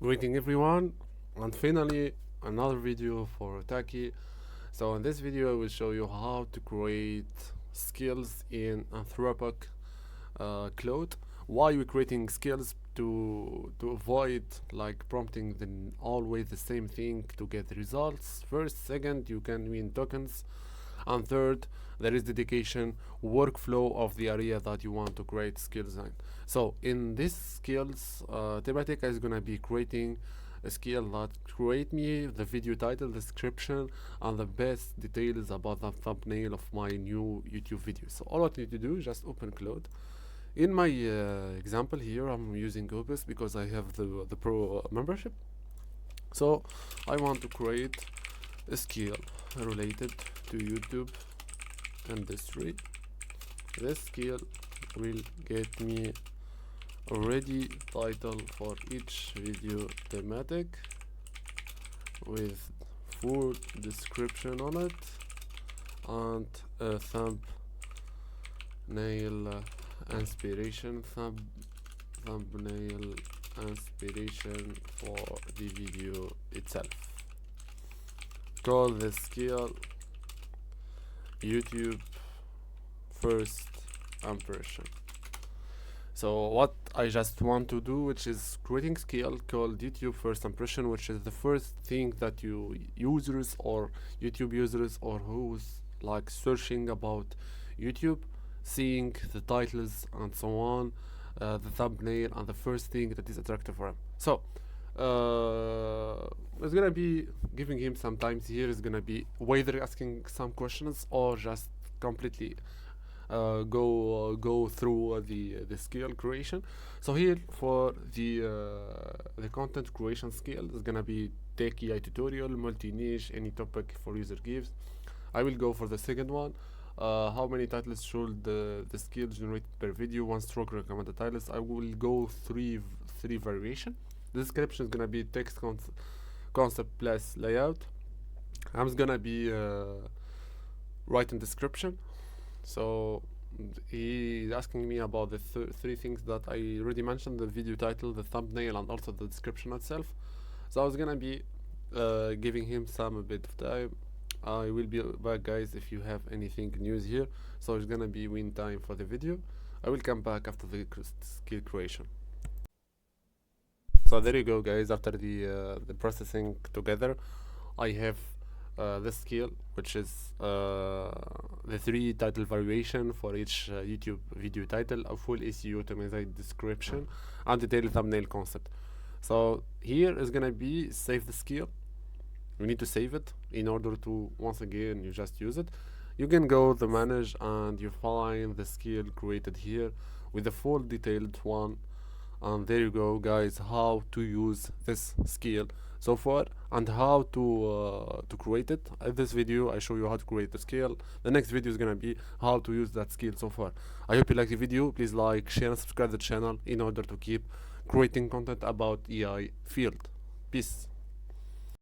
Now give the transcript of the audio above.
Greeting everyone, and finally another video for Taki. So in this video I will show you how to create skills in Anthropic Claude. Why we're creating skills to avoid like prompting always the same thing to get the results. First, second, you can win tokens, and third, there is dedication workflow of the area that you want to create skills in. So in this skills thematic is gonna be creating a skill that create me the video title, description, and the best details about the thumbnail of my new YouTube video. So all what you need to do is just open Claude. In my example here, I'm using Opus because I have the pro membership. So I want to create a skill related to YouTube industry. This skill will get me a ready title for each video thematic with full description on it and a thumbnail thumbnail inspiration for the video itself. Call this skill YouTube first impression. So what I just want to do, which is creating skill called YouTube first impression, which is the first thing that you users or YouTube users or who's like searching about YouTube, seeing the titles and so on, the thumbnail, and the first thing that is attractive for him. So it's gonna be giving him some times here. Is gonna be whether asking some questions or just completely go through the skill creation. So here for the content creation skill is gonna be tech AI tutorial, multi niche, any topic for user gives. I will go for the second one. How many titles should the skill generate per video? One stroke recommended titles. I will go three variation. The description is gonna be text concept plus layout. I'm just gonna be writing description. So he's asking me about the three things that I already mentioned: the video title, the thumbnail, and also the description itself. So I was gonna be giving him some a bit of time. I will be back, guys, if you have anything news here. So it's gonna be win time for the video. I will come back after the skill creation. So there you go, guys. After the processing together, I have this skill, which is the 3 title variation for each YouTube video title, a full SEO optimized description, and detailed thumbnail concept. So here is gonna be save the skill. You need to save it in order to once again you just use it. You can go to manage and you find the skill created here with the full detailed one, and there you go, guys, how to use this skill so far and how to create it. In this video I show you how to create the skill. The next video is gonna be how to use that skill so far. I hope you like the video. Please like, share, and subscribe the channel in order to keep creating content about AI field. Peace.